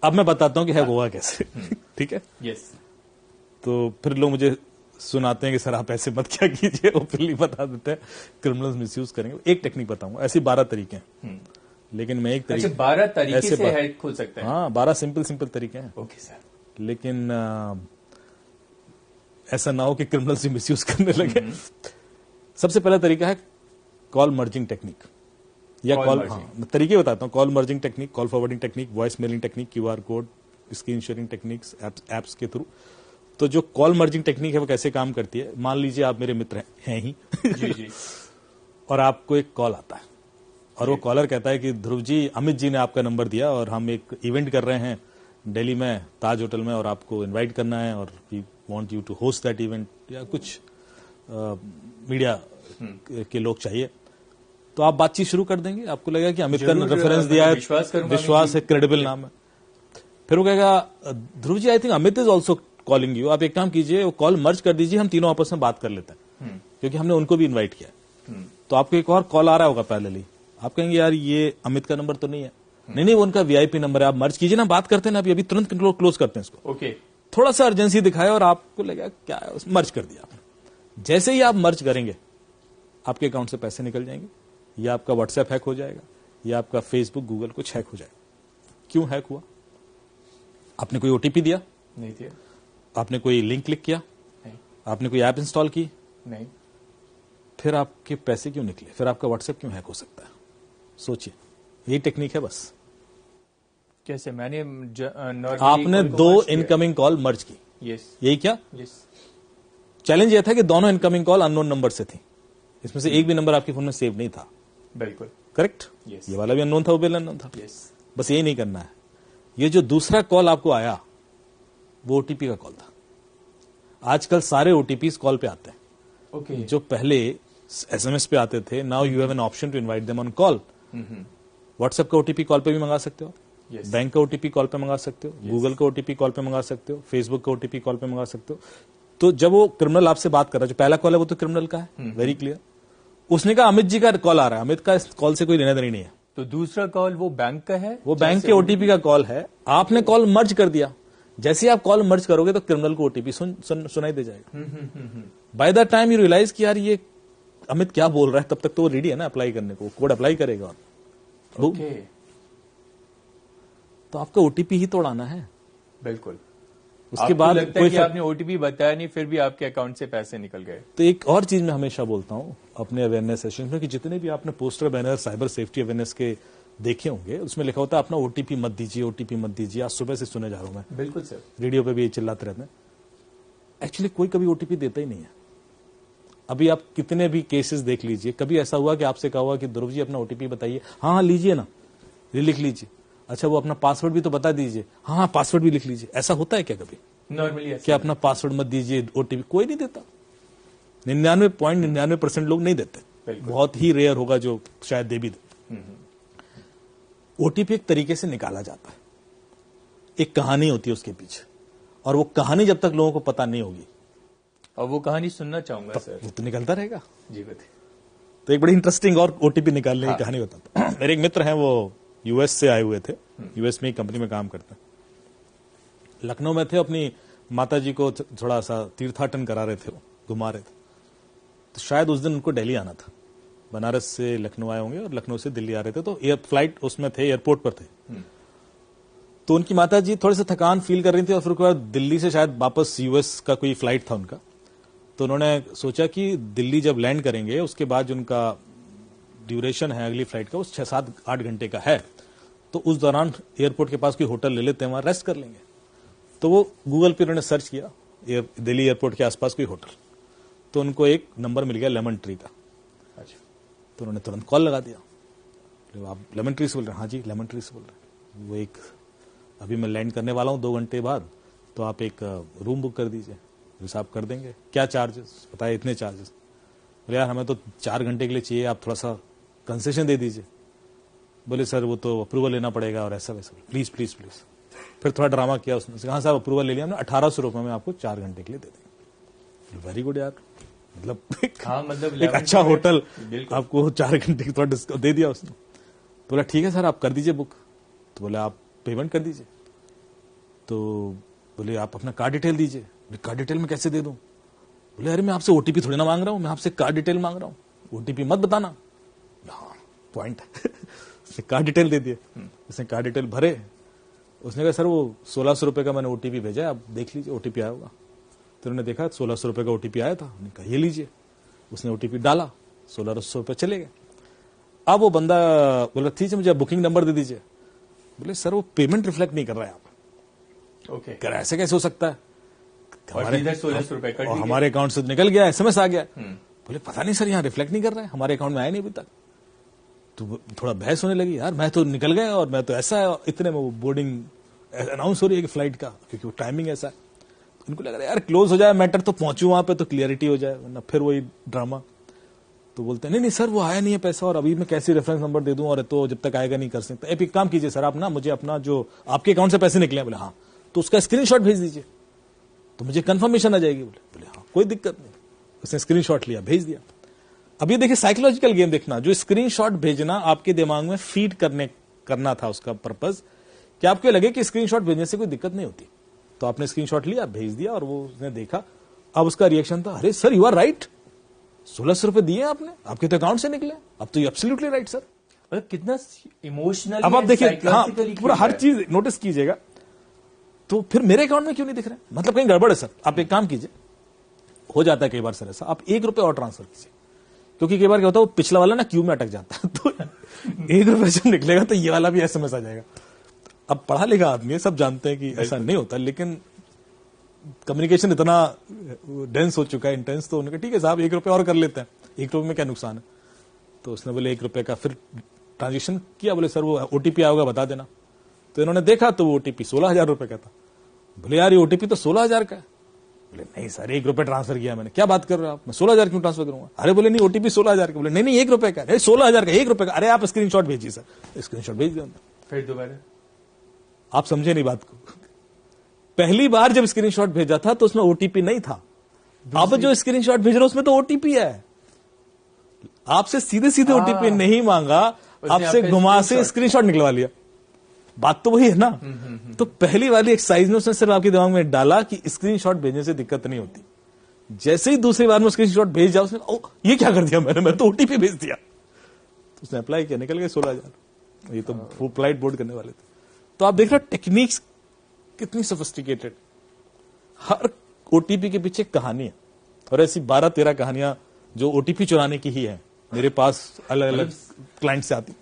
अब मैं बताता हूं कि हैक हुआ कैसे। ठीक है, यस। तो फिर लोग मुझे सुनाते हैं कि सर आप ऐसे मत क्या कीजिए, ओपनली बता देते हैं, क्रिमिनल्स मिसयूज करेंगे। एक टेक्निक बताऊंगा, ऐसी 12 तरीके हैं, लेकिन मैं एक तरीके। अच्छा, 12 तरीके से हैक हो सकता है? हाँ, 12 सिंपल तरीके हैं। Okay sir. लेकिन ऐसा ना हो कि क्रिमिनल्स मिसयूज करने लगे। सबसे पहला तरीका है कॉल मर्जिंग टेक्निक, या कॉल, हाँ तरीके बताता हूँ। Call merging technique, call forwarding technique, voice mailing technique, QR code, screen sharing techniques, apps के थ्रू। तो जो कॉल मर्जिंग टेक्निक है वो कैसे काम करती है, मान लीजिए आप मेरे मित्र हैं ही जी। और आपको एक कॉल आता है और वो कॉलर कहता है कि ध्रुव जी, अमित जी ने आपका नंबर दिया और हम एक इवेंट कर रहे हैं दिल्ली में, ताज होटल में, और आपको इनवाइट करना है और we want you to host that event, या कुछ मीडिया के लोग चाहिए। तो आप बातचीत शुरू कर देंगे, आपको लगेगा कि अमित का रेफरेंस दिया है, विश्वास है, क्रेडिबल नाम है। फिर वो कहेगा Dhruv ji, I think Amit is also calling you, आप एक काम कीजिए, वो कॉल मर्ज कर दीजिए, हम तीनों आपस में बात कर लेते हैं, क्योंकि हमने उनको भी इनवाइट किया। तो आपको एक और कॉल आ रहा होगा पैरेलली, आप कहेंगे यार ये अमित का नंबर तो नहीं है। नहीं, वो उनका वीआईपी नंबर है, आप मर्ज कीजिए ना, बात करते हैं ना अभी तुरंत क्लोज करते हैं इसको। ओके। थोड़ा सा अर्जेंसी दिखाया और आपको लगेगा क्या है, मर्ज कर दिया आपने। जैसे ही आप मर्ज करेंगे, आपके अकाउंट से पैसे निकल जाएंगे, या आपका व्हाट्सएप हैक हो जाएगा, या आपका फेसबुक, गूगल कुछ हैक हो जाएगा। क्यों हैक हुआ? आपने कोई ओटीपी दिया? नहीं दिया। आपने कोई लिंक क्लिक किया? नहीं। आपने कोई ऐप इंस्टॉल की? नहीं। फिर आपके पैसे क्यों निकले? फिर आपका व्हाट्सएप क्यों हैक हो सकता है? सोचिए, यही टेक्निक है बस। कैसे? मैंने आपने 2 इनकमिंग कॉल मर्ज की। यस। यही क्या? यस। चैलेंज यह था कि दोनों इनकमिंग कॉल अननोन नंबर से थी, इसमें से एक भी नंबर आपके फोन में सेव नहीं था। बिल्कुल करेक्ट। yes. ये वाला भी अननोन था, वो भी अननोन था। yes. बस ये नहीं करना है। ये जो दूसरा कॉल आपको आया, वो ओटीपी का कॉल था। आजकल सारे ओटीपीज कॉल पे आते हैं। okay. जो पहले एसएमएस पे आते थे, now you have an option to invite them on call. WhatsApp का ओटीपी कॉल पे भी मंगा सकते हो, बैंक का ओटीपी कॉल पे मंगा सकते हो, गूगल का ओटीपी कॉल पे मंगा सकते हो, फेसबुक का ओटीपी कॉल पे मंगा सकते हो। तो जब वो क्रिमिनल आपसे बात कर रहा है, जो पहला कॉल है वो तो क्रिमिनल का है, वेरी क्लियर। उसने कहा अमित जी का कॉल आ रहा है, अमित का इस कॉल से कोई लेना देना नहीं है। तो दूसरा कॉल वो बैंक का है, वो बैंक के ओटीपी का कॉल है। आपने कॉल मर्ज कर दिया, जैसे ही आप कॉल मर्ज करोगे तो क्रिमिनल को ओटीपी सुनाई दे जाएगा। By the time you realise कि यार ये अमित क्या बोल रहा है, तब तक तो वो रेडी है ना अप्लाई करने को, कोड अप्लाई करेगा। तो आपका ओटीपी ही तोड़ाना है। बिल्कुल। उसके बाद लगता है कि आपने ओटीपी बताया नहीं, फिर भी आपके अकाउंट से पैसे निकल गए। तो एक और चीज मैं हमेशा बोलता हूं अपने अवेयरनेस सेशन में, कि जितने भी आपने poster banner cyber safety awareness के देखे होंगे, उसमें लिखा होता है अपना ओटीपी मत दीजिए, ओटीपी मत दीजिए। आज सुबह से सुने जा रहा हूं मैं। बिल्कुल सर। रेडियो पे भी ये चिल्लाते रहते हैं। एक्चुअली कोई कभी ओटीपी देता ही नहीं है। अभी आप कितने भी केसेस देख लीजिए, कभी ऐसा हुआ कि आपसे कहा हुआ कि ध्रुव जी अपना ओटीपी बताइए, हाँ लीजिए ना, लिख लीजिए। अच्छा वो अपना पासवर्ड भी तो बता दीजिए, हाँ पासवर्ड भी लिख लीजिए। ऐसा होता है क्या कभी? नॉर्मली क्या अपना पासवर्ड मत दीजिए, ओटीपी कोई नहीं देता। 99.99% लोग नहीं देते। बहुत ही रेयर होगा जो शायद दे भी दे। ओटीपी एक तरीके से निकाला जाता है, एक कहानी होती है उसके पीछे, और वो कहानी जब तक लोगों को पता नहीं होगी, और वो कहानी सुनना चाहूंगा सर। वो तो निकलता रहेगा। जी बताइए। तो एक बड़ी इंटरेस्टिंग और ओटीपी निकालने की कहानी बताता हूं। मेरे एक मित्र हैं, वो यूएस से आए हुए थे, यूएस में एक कंपनी में काम करते हैं। लखनऊ में थे, अपनी माता जी को थोड़ा सा तीर्थाटन करा रहे थे, वो घुमा रहे थे। तो शायद उस दिन उनको दिल्ली आना था, बनारस से लखनऊ आए होंगे और लखनऊ से दिल्ली आ रहे थे। तो फ्लाइट उसमें थे, एयरपोर्ट पर थे। तो उनकी माता जी थोड़ी सी थकान फील कर रही थी, और फिर उसके बाद दिल्ली से शायद वापस यूएस का कोई फ्लाइट था उनका। तो उन्होंने सोचा कि दिल्ली जब लैंड करेंगे, उसके बाद जो उनका ड्यूरेशन है अगली फ्लाइट का, वो 6-7-8 घंटे का है। तो उस दौरान एयरपोर्ट के पास कोई होटल ले लेते हैं, वहां रेस्ट कर लेंगे। तो वो गूगल पे उन्होंने सर्च किया दिल्ली एयरपोर्ट के आसपास कोई होटल, तो उनको एक नंबर मिल गया लेमन ट्री का। अच्छा। तो उन्होंने तुरंत कॉल लगा दिया। तो आप लेमन ट्री से बोल रहे हैं? हाँ जी लेमन ट्री से बोल रहे हैं। वो एक अभी मैं लैंड करने वाला हूँ 2 घंटे बाद, तो आप एक रूम बुक कर दीजिए, साहब कर देंगे। क्या चार्जेस? बताए इतने चार्जेस। बोले यार हमें तो 4 घंटे के लिए चाहिए, आप थोड़ा सा कंसेशन दे दीजिए। बोले सर वो तो अप्रूवल लेना पड़ेगा और ऐसा वैसा। Please please please. फिर थोड़ा ड्रामा किया उसने, कहा साहब अप्रूवल ले लिया हमने, 1800 रुपए में आपको 4 घंटे के लिए दे देंगे। वेरी गुड यार, मतलब एक अच्छा होटल आपको 4 घंटे की थोड़ा डिस्काउंट दे दिया उसने। तो बोला ठीक है सर आप कर दीजिए बुक। तो बोले आप पेमेंट कर दीजिए। तो बोले आप अपना कार्ड डिटेल दीजिए। बोले कार्ड डिटेल में कैसे दे दूं? बोले अरे मैं आपसे ओटीपी थोड़ी ना मांग रहा हूं, मैं आपसे कार्ड डिटेल मांग रहा हूं, ओटीपी मत बताना। हाँ पॉइंट उसने कार्ड डिटेल दे दिए। उसने कार्ड डिटेल भरे। उसने कहा सर वो 1600 रुपए का मैंने ओटीपी भेजा है, आप देख लीजिए ओटीपी आया होगा। तो उन्होंने देखा 1600 रुपए का ओटीपी आया था। उन्होंने कहा ये लीजिए। उसने ओटीपी डाला, 1600 रुपए चले गए। अब वो बंदा बोला ठीक है मुझे बुकिंग नंबर दे दीजिए। बोले सर वो पेमेंट रिफ्लेक्ट नहीं कर रहा है आप। ओके, कर ऐसे कैसे हो सकता है? और इधर 1600 रुपए कट और दिए। हमारे अकाउंट से निकल गया, एसएमएस आ गया। बोले पता नहीं सर यहाँ रिफ्लेक्ट नहीं कर रहा है, हमारे अकाउंट में आया नहीं अभी तक। तो थोड़ा बहस होने लगी, यार मैं तो निकल गया और मैं तो ऐसा है। इतने में वो बोर्डिंग अनाउंस हो रही है कि फ्लाइट का, क्योंकि वो टाइमिंग ऐसा है। तो उनको लग रहा है यार क्लोज हो जाए मैटर तो पहुंचू वहां पे तो क्लियरिटी हो जाए, वरना फिर वही ड्रामा। तो बोलते हैं नहीं सर वो आया नहीं है पैसा, और अभी मैं कैसे रेफरेंस नंबर दे दूं, और तो जब तक आएगा नहीं कर सकता। एक काम कीजिए सर, आप ना मुझे अपना जो आपके अकाउंट से पैसे निकले हैं, बोले हाँ, तो उसका स्क्रीनशॉट भेज दीजिए तो मुझे कंफर्मेशन आ जाएगी। बोले हाँ कोई दिक्कत नहीं। उसने स्क्रीनशॉट लिया, भेज दिया। अब ये देखिए साइकोलॉजिकल गेम देखना, जो स्क्रीनशॉट भेजना आपके दिमाग में फीड करना था उसका पर्पज, कि आपको लगे कि स्क्रीनशॉट भेजने से कोई दिक्कत नहीं होती। तो आपने स्क्रीनशॉट लिया, भेज दिया, और वो उसने देखा। अब उसका रिएक्शन था अरे सर यू आर राइट, 1600 रुपए दिए आपने, आपके तो अकाउंट से निकले, अब तो यू एब्सोल्युटली राइट सर। मतलब कितना इमोशनल। अब आप देखिए हाँ पूरा हर चीज नोटिस कीजिएगा। तो फिर मेरे अकाउंट में क्यों नहीं दिख रहा है, मतलब कहीं गड़बड़ है सर। आप एक काम कीजिए, हो जाता है कई बार सर ऐसा, आप 1 रुपए और ट्रांसफर कीजिए, क्योंकि कई बार क्या होता है वो पिछला वाला ना क्यू में अटक जाता है। तो 1 रुपए जब निकलेगा तो ये वाला भी एसएमएस आ जाएगा। अब पढ़ा लिखा आदमी है, सब जानते हैं कि ऐसा नहीं होता, लेकिन कम्युनिकेशन इतना डेंस हो चुका है, इंटेंस। तो उन्होंने कहा ठीक है साहब 1 रुपए और कर लेते हैं, 1 रुपए में क्या नुकसान है। तो उसने बोले 1 रुपए का फिर ट्रांजेक्शन किया। बोले सर वो ओटीपी आया होगा बता देना। तो इन्होंने देखा तो वो ओटीपी 16,000 रुपए का था। बोले यार ये ओटीपी तो 16,000 का है। बोले नहीं सर 1 रुपए ट्रांसफर किया मैंने। क्या बात कर रहे हो आप, मैं 16,000 क्यों ट्रांसफर करूंगा? अरे बोले नहीं ओटीपी 16,000 का। बोले नहीं 1 रुपए का, 16,000 का, 1 रुपए का। अरे आप स्क्रीनशॉट भेजिए सर। स्क्रीनशॉट भेज दिया। फिर दोबारा आप समझे नहीं बात को। पहली बार जब स्क्रीनशॉट भेजा था तो उसमें ओटीपी नहीं था। अब जो स्क्रीनशॉट भेज रहे उसमें तो ओटीपी है। आपसे सीधे सीधे ओटीपी नहीं मांगा, आपसे घुमा से स्क्रीनशॉट निकलवा लिया। बात तो वही है ना। तो पहली वाली एक्सरसाइज में उसने सिर्फ आपके दिमाग में डाला कि स्क्रीनशॉट भेजने से दिक्कत नहीं होती। जैसे ही दूसरी बार में स्क्रीनशॉट भेज जाओ, उसने ओ ये क्या कर दिया मैं तो ओटीपी भेज दिया। तो उसने अप्लाई किया, निकल गए 16,000। ये तो फ्लाइट बोर्ड करने वाले थे। तो आप देख रहे हो टेक्निक्स कितनी सोफिस्टिकेटेड। हर ओटीपी के पीछे कहानी है, और ऐसी 12-13 कहानियां जो ओटीपी चुराने की ही है मेरे पास अलग अलग क्लाइंट से आती।